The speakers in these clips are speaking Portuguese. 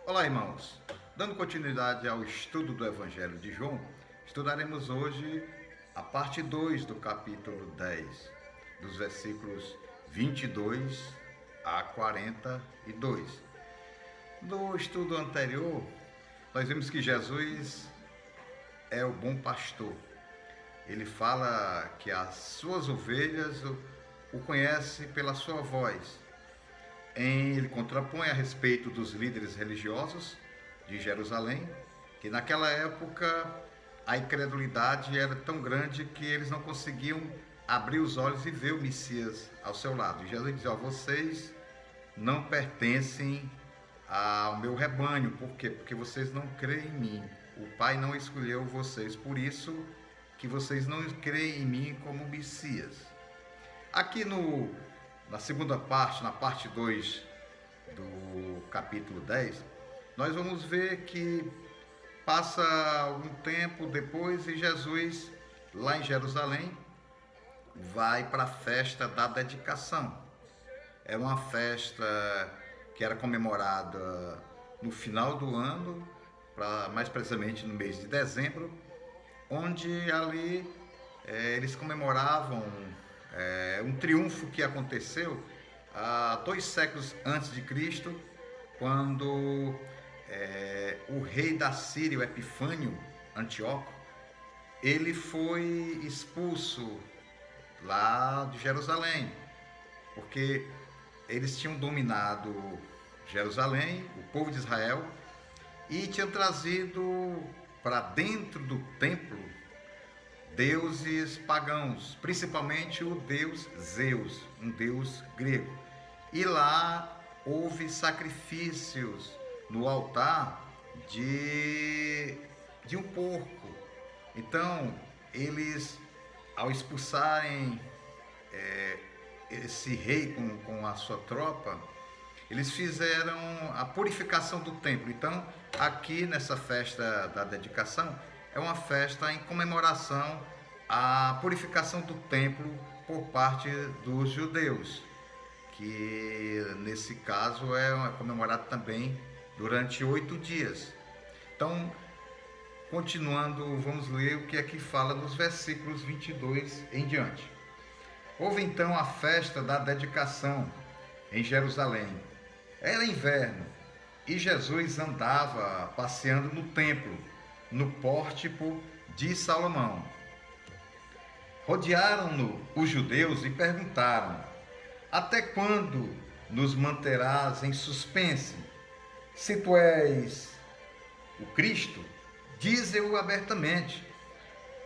Olá, irmãos. Dando continuidade ao estudo do Evangelho de João, estudaremos hoje a parte 2 do capítulo 10, dos versículos 22 a 42. No estudo anterior, nós vimos que Jesus é o bom pastor. Ele fala que as suas ovelhas o conhecem pela sua voz. Ele contrapõe a respeito dos líderes religiosos de Jerusalém, que naquela época a incredulidade era tão grande que eles não conseguiam abrir os olhos e ver o Messias ao seu lado. E Jesus diz: vocês não pertencem ao meu rebanho. Por quê? Porque vocês não creem em mim. O Pai não escolheu vocês, por isso que vocês não creem em mim como Messias. Aqui na segunda parte, na parte 2 do capítulo 10, nós vamos ver que passa algum tempo depois e Jesus, lá em Jerusalém, vai para a festa da dedicação. É uma festa que era comemorada no final do ano, mais precisamente no mês de dezembro, onde ali eles comemoravam um triunfo que aconteceu há 2 séculos antes de Cristo, quando o rei da Síria, o Epifânio Antíoco, ele foi expulso lá de Jerusalém, porque eles tinham dominado Jerusalém, o povo de Israel, e tinham trazido para dentro do templo deuses pagãos, principalmente o deus Zeus, um deus grego. E lá houve sacrifícios no altar de um porco. Então, eles, ao expulsarem esse rei com a sua tropa, eles fizeram a purificação do templo. Então, aqui nessa festa da dedicação, é uma festa em comemoração à purificação do templo por parte dos judeus, que nesse caso é comemorado também durante 8 dias. Então, continuando, vamos ler o que aqui fala nos versículos 22 em diante. Houve então a festa da dedicação em Jerusalém. Era inverno e Jesus andava passeando no templo, no pórtico de Salomão. Rodearam-no os judeus e perguntaram: até quando nos manterás em suspense? Se tu és o Cristo, dize-o abertamente.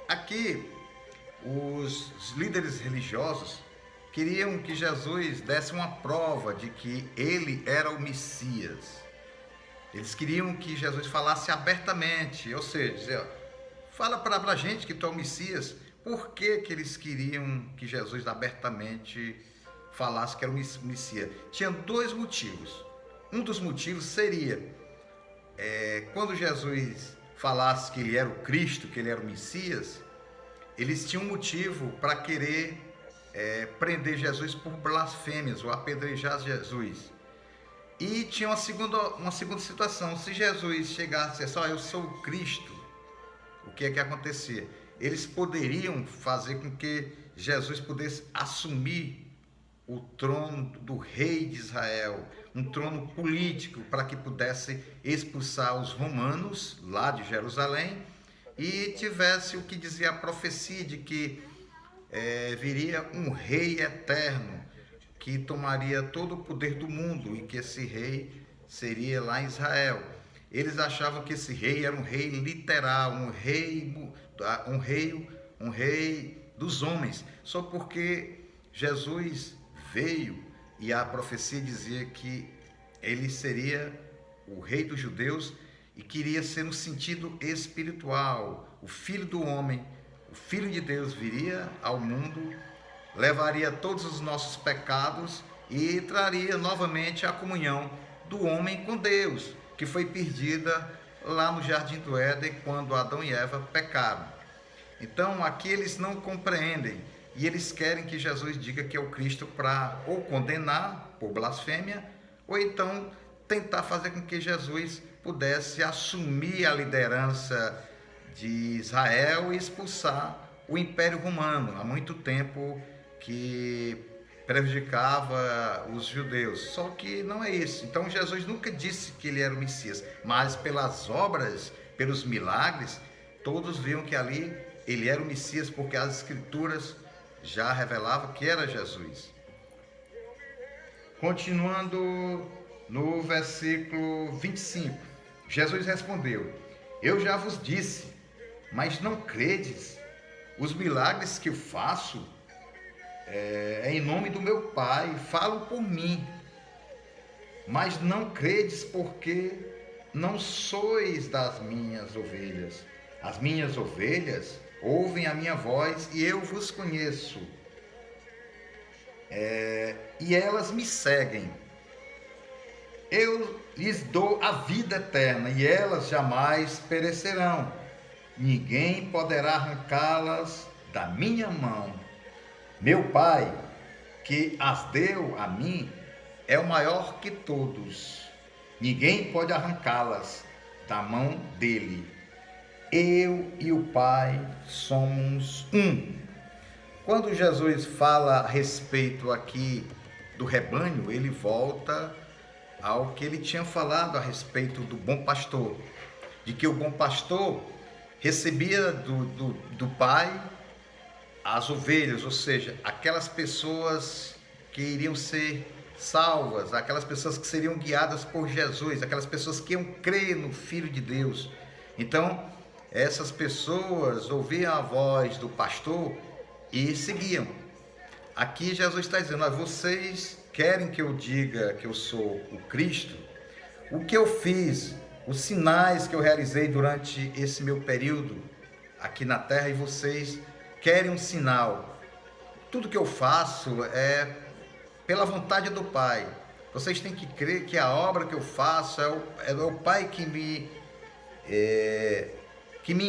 Aqui, os líderes religiosos queriam que Jesus desse uma prova de que ele era o Messias. Eles queriam que Jesus falasse abertamente, ou seja, fala para a gente que tu é o Messias. Por que eles queriam que Jesus abertamente falasse que era o Messias? Tinha 2 motivos. Um dos motivos seria, quando Jesus falasse que ele era o Cristo, que ele era o Messias, eles tinham um motivo para querer prender Jesus por blasfêmias ou apedrejar Jesus. E tinha uma segunda situação: se Jesus chegasse e dissesse: eu sou o Cristo, o que é que acontecia? Eles poderiam fazer com que Jesus pudesse assumir o trono do rei de Israel, um trono político, para que pudesse expulsar os romanos lá de Jerusalém e tivesse o que dizia a profecia de que viria um rei eterno que tomaria todo o poder do mundo e que esse rei seria lá em Israel. Eles achavam que esse rei era um rei literal, um rei dos homens, só porque Jesus veio e a profecia dizia que ele seria o rei dos judeus e queria ser no sentido espiritual. O Filho do homem, o Filho de Deus, viria ao mundo, levaria todos os nossos pecados e traria novamente a comunhão do homem com Deus, que foi perdida lá no Jardim do Éden quando Adão e Eva pecaram. Então aqui eles não compreendem e eles querem que Jesus diga que é o Cristo para ou condenar por blasfêmia ou então tentar fazer com que Jesus pudesse assumir a liderança de Israel e expulsar o Império Romano, há muito tempo que prejudicava os judeus. Só que não é isso. Então Jesus nunca disse que ele era o Messias, mas pelas obras, pelos milagres, todos viam que ali ele era o Messias, porque as Escrituras já revelavam que era Jesus. Continuando no versículo 25, Jesus respondeu: eu já vos disse, mas não credes. Os milagres que eu faço é em nome do meu Pai, falam por mim. Mas não credes porque não sois das minhas ovelhas. As minhas ovelhas ouvem a minha voz e eu vos conheço. E elas me seguem. Eu lhes dou a vida eterna e elas jamais perecerão. Ninguém poderá arrancá-las da minha mão. Meu Pai, que as deu a mim, é o maior que todos. Ninguém pode arrancá-las da mão dele. Eu e o Pai somos um. Quando Jesus fala a respeito aqui do rebanho, ele volta ao que ele tinha falado a respeito do bom pastor, de que o bom pastor recebia do Pai as ovelhas, ou seja, aquelas pessoas que iriam ser salvas, aquelas pessoas que seriam guiadas por Jesus, aquelas pessoas que iam crer no Filho de Deus. Então, essas pessoas ouviam a voz do pastor e seguiam. Aqui Jesus está dizendo: vocês querem que eu diga que eu sou o Cristo? O que eu fiz, os sinais que eu realizei durante esse meu período aqui na terra, e vocês querem um sinal. Tudo que eu faço é pela vontade do Pai. Vocês têm que crer que a obra que eu faço é o Pai que me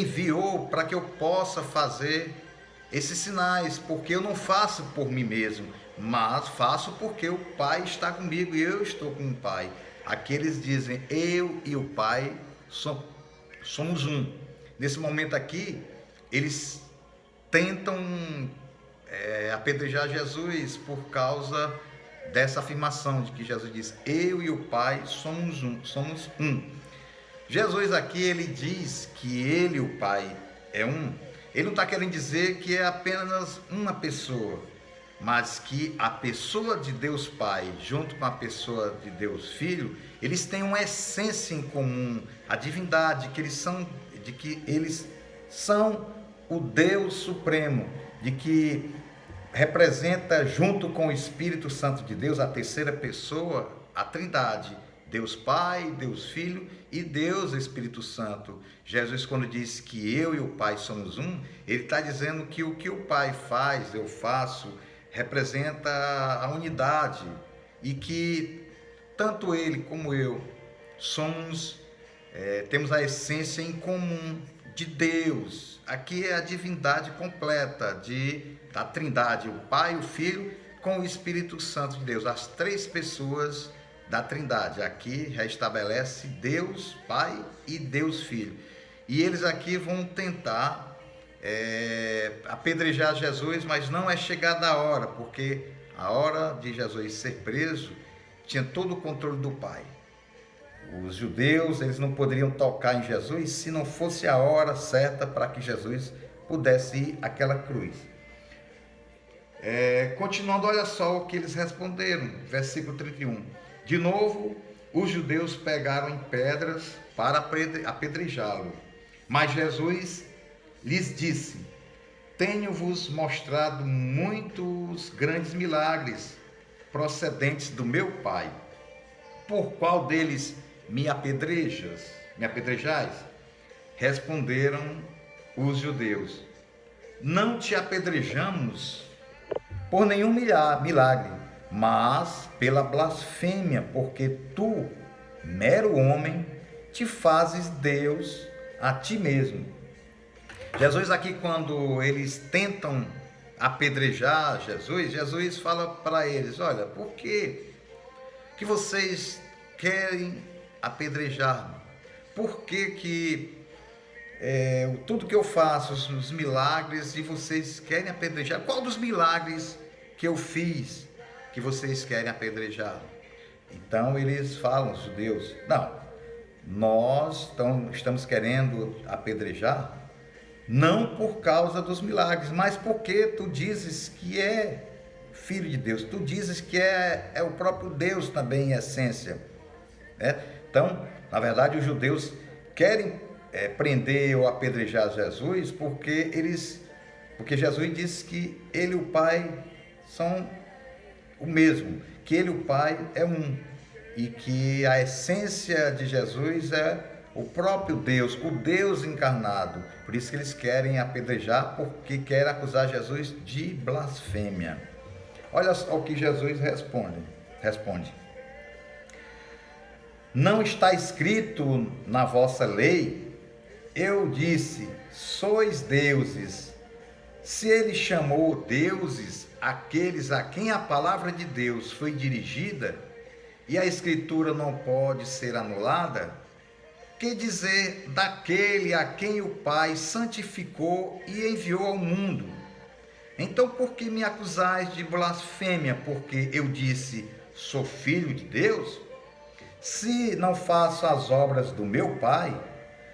enviou para que eu possa fazer esses sinais, porque eu não faço por mim mesmo, mas faço porque o Pai está comigo e eu estou com o Pai. Aqui eles dizem: eu e o Pai somos um. Nesse momento aqui, eles tentam apedrejar Jesus por causa dessa afirmação de que Jesus diz: eu e o Pai somos um. Jesus aqui, ele diz que ele e o Pai é um. Ele não está querendo dizer que é apenas uma pessoa, mas que a pessoa de Deus Pai, junto com a pessoa de Deus Filho, eles têm uma essência em comum, a divindade, de que eles são o Deus Supremo, de que representa, junto com o Espírito Santo de Deus, a terceira pessoa, a Trindade, Deus Pai, Deus Filho e Deus Espírito Santo. Jesus, quando diz que eu e o Pai somos um, ele está dizendo que o que o Pai faz, eu faço, representa a unidade, e que tanto ele como eu temos a essência em comum de Deus. Aqui é a divindade completa da Trindade, o Pai, o Filho com o Espírito Santo de Deus, as três pessoas da Trindade. Aqui restabelece Deus Pai e Deus Filho. E eles aqui vão tentar apedrejar Jesus, mas não é chegada a hora, porque a hora de Jesus ser preso tinha todo o controle do Pai. Os judeus, eles não poderiam tocar em Jesus se não fosse a hora certa para que Jesus pudesse ir àquela cruz. Continuando, olha só o que eles responderam, versículo 31. De novo, os judeus pegaram em pedras para apedrejá-lo. Mas Jesus lhes disse: tenho-vos mostrado muitos grandes milagres procedentes do meu Pai. Por qual deles me apedrejais? Responderam os judeus: não te apedrejamos por nenhum milagre, mas pela blasfêmia, porque tu, mero homem, te fazes Deus a ti mesmo. Jesus aqui, quando eles tentam apedrejar Jesus fala para eles: olha, por que vocês querem apedrejar-me? Por que tudo que eu faço, os milagres, e vocês querem apedrejar? Qual dos milagres que eu fiz que vocês querem apedrejar? Então eles falam, os judeus, não, nós estamos querendo apedrejar, não por causa dos milagres, mas porque tu dizes que é filho de Deus, tu dizes que é o próprio Deus também em essência. Então, na verdade, os judeus querem prender ou apedrejar Jesus porque Jesus disse que ele e o Pai são o mesmo, que ele e o Pai é um, e que a essência de Jesus é o próprio Deus, o Deus encarnado. Por isso que eles querem apedrejar, porque querem acusar Jesus de blasfêmia. Olha só o que Jesus responde. Não está escrito na vossa lei? Eu disse, sois deuses. Se ele chamou deuses aqueles a quem a palavra de Deus foi dirigida, e a escritura não pode ser anulada, que dizer daquele a quem o Pai santificou e enviou ao mundo? Então por que me acusais de blasfêmia? Porque eu disse, sou filho de Deus? Se não faço as obras do meu Pai,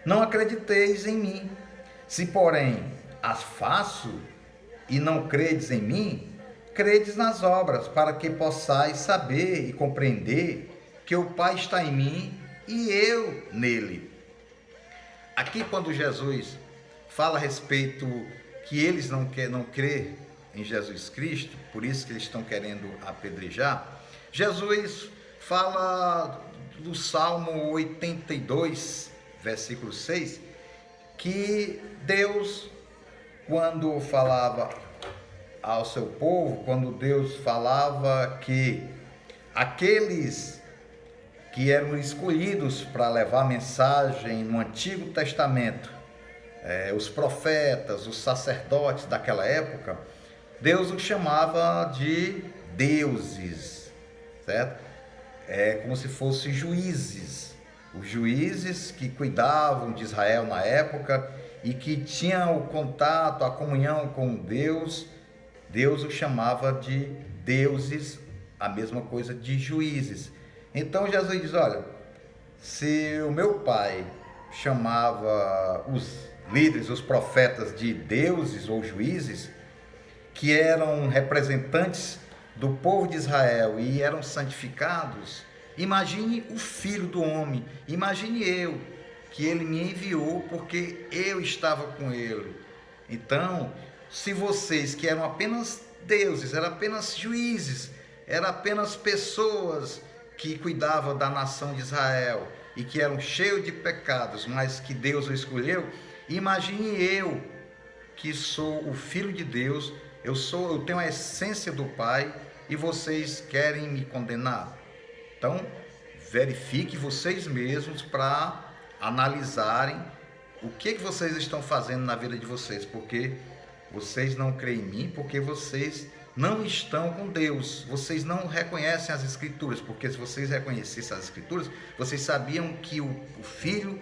não acrediteis em mim. Se, porém, as faço e não credes em mim, credes nas obras, para que possais saber e compreender que o Pai está em mim e eu nele. Aqui, quando Jesus fala a respeito que eles não crê em Jesus Cristo, por isso que eles estão querendo apedrejar, Jesus fala do Salmo 82, versículo 6, que Deus, quando falava ao seu povo, quando Deus falava que aqueles que eram escolhidos para levar a mensagem no Antigo Testamento, os profetas, os sacerdotes daquela época, Deus os chamava de deuses, certo? É como se fossem juízes, os juízes que cuidavam de Israel na época e que tinham o contato, a comunhão com Deus. Deus os chamava de deuses, a mesma coisa de juízes. Então Jesus diz, olha, se o meu Pai chamava os líderes, os profetas de deuses ou juízes, que eram representantes do povo de Israel e eram santificados, imagine o Filho do Homem, imagine eu, que ele me enviou porque eu estava com ele. Então, se vocês que eram apenas deuses, eram apenas juízes, eram apenas pessoas que cuidavam da nação de Israel e que eram cheios de pecados, mas que Deus o escolheu, imagine eu, que sou o Filho de Deus, eu tenho a essência do Pai, e vocês querem me condenar. Então, verifique vocês mesmos para analisarem o que vocês estão fazendo na vida de vocês, porque vocês não creem em mim, porque vocês não estão com Deus, vocês não reconhecem as Escrituras, porque se vocês reconhecessem as Escrituras, vocês sabiam que o Filho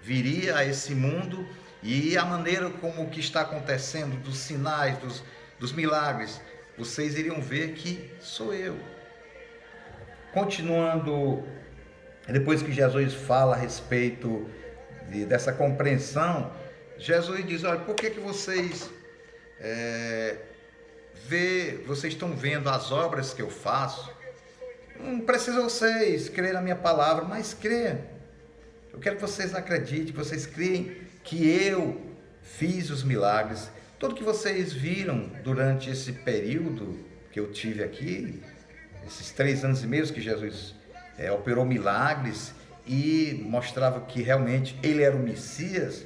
viria a esse mundo, e a maneira como o que está acontecendo, dos sinais, dos milagres, vocês iriam ver que sou eu. Continuando, depois que Jesus fala a respeito dessa compreensão, Jesus diz, olha, por que vocês vocês estão vendo as obras que eu faço? Não precisa vocês crer na minha palavra, mas crer. Eu quero que vocês acreditem, que vocês creem que eu fiz os milagres. Tudo que vocês viram durante esse período que eu tive aqui, esses 3 anos e meio que Jesus operou milagres e mostrava que realmente ele era o Messias,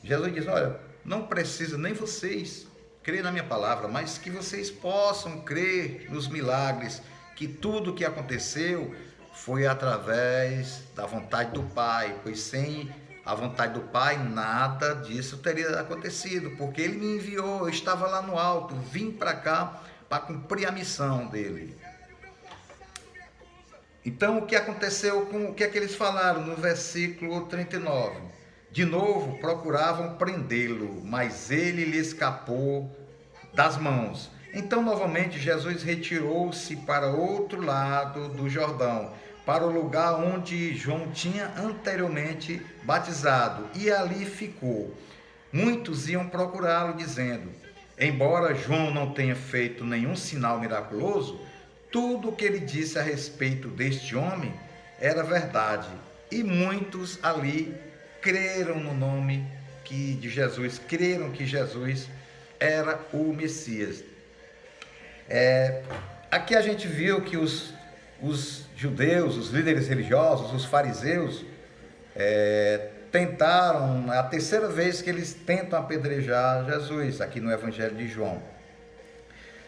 Jesus diz, olha, não precisa nem vocês crer na minha palavra, mas que vocês possam crer nos milagres, que tudo que aconteceu foi através da vontade do Pai, pois sem a vontade do Pai, nada disso teria acontecido, porque ele me enviou, eu estava lá no alto, vim para cá para cumprir a missão dele. Então, o que aconteceu com o que é que eles falaram no versículo 39? De novo, procuravam prendê-lo, mas ele lhe escapou das mãos. Então, novamente, Jesus retirou-se para outro lado do Jordão, para o lugar onde João tinha anteriormente batizado, e ali ficou. Muitos iam procurá-lo, dizendo: embora João não tenha feito nenhum sinal miraculoso, tudo o que ele disse a respeito deste homem era verdade. E muitos ali creram no nome de Jesus, creram que Jesus era o Messias. Aqui a gente viu que os judeus, os líderes religiosos, os fariseus, tentaram, é a terceira vez que eles tentam apedrejar Jesus, aqui no Evangelho de João.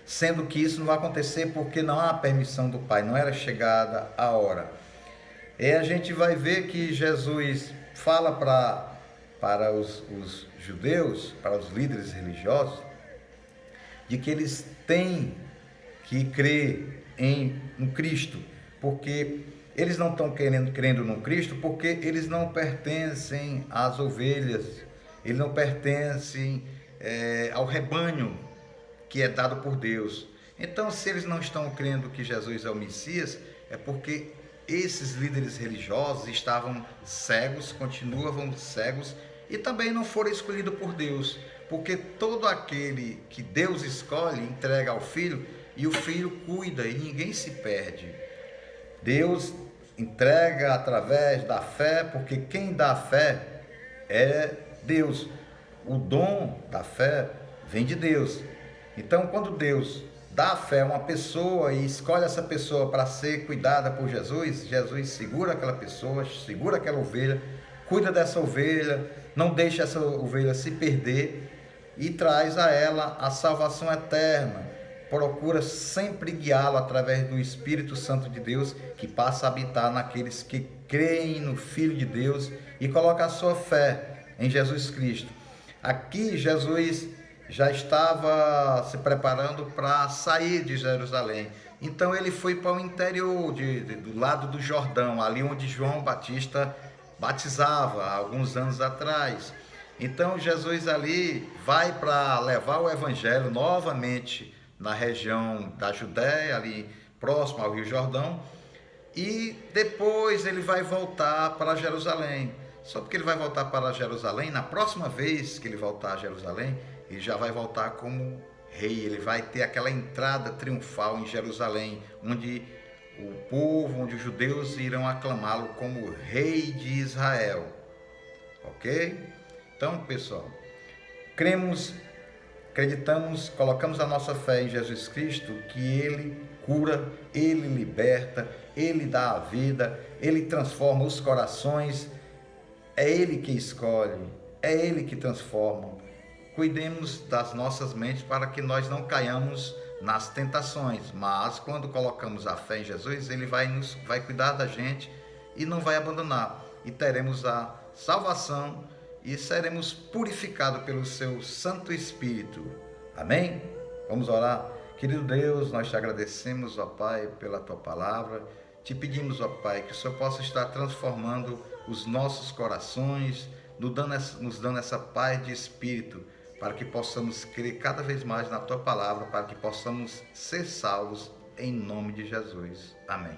Sendo que isso não vai acontecer porque não há permissão do Pai, não era chegada a hora. E a gente vai ver que Jesus fala para os judeus, para os líderes religiosos, de que eles têm que crer no Cristo, porque eles não estão crendo no Cristo porque eles não pertencem às ovelhas, eles não pertencem ao rebanho que é dado por Deus. Então, se eles não estão crendo que Jesus é o Messias, é porque esses líderes religiosos estavam cegos, continuavam cegos, e também não foram escolhidos por Deus, porque todo aquele que Deus escolhe entrega ao Filho, e o Filho cuida, e ninguém se perde. Deus entrega através da fé, porque quem dá a fé é Deus. O dom da fé vem de Deus. Então, quando Deus dá a fé a uma pessoa e escolhe essa pessoa para ser cuidada por Jesus, Jesus segura aquela pessoa, segura aquela ovelha, cuida dessa ovelha, não deixa essa ovelha se perder e traz a ela a salvação eterna. Procura sempre guiá-lo através do Espírito Santo de Deus, que passa a habitar naqueles que creem no Filho de Deus e coloca a sua fé em Jesus Cristo. Aqui Jesus já estava se preparando para sair de Jerusalém. Então ele foi para o interior, do lado do Jordão, ali onde João Batista batizava, há alguns anos atrás. Então Jesus ali vai para levar o evangelho novamente na região da Judéia, ali próximo ao Rio Jordão, e depois ele vai voltar para Jerusalém. Só porque ele vai voltar para Jerusalém, na próxima vez que ele voltar a Jerusalém, ele já vai voltar como rei, ele vai ter aquela entrada triunfal em Jerusalém, onde o povo, onde os judeus irão aclamá-lo como rei de Israel. Ok? Então, pessoal, acreditamos, colocamos a nossa fé em Jesus Cristo, que Ele cura, Ele liberta, Ele dá a vida, Ele transforma os corações, é Ele que escolhe, é Ele que transforma. Cuidemos das nossas mentes para que nós não caiamos nas tentações, mas quando colocamos a fé em Jesus, Ele vai cuidar da gente e não vai abandonar, e teremos a salvação e seremos purificados pelo seu Santo Espírito. Amém? Vamos orar. Querido Deus, nós te agradecemos, ó Pai, pela tua palavra. Te pedimos, ó Pai, que o Senhor possa estar transformando os nossos corações, nos dando essa paz de espírito, para que possamos crer cada vez mais na tua palavra, para que possamos ser salvos em nome de Jesus. Amém.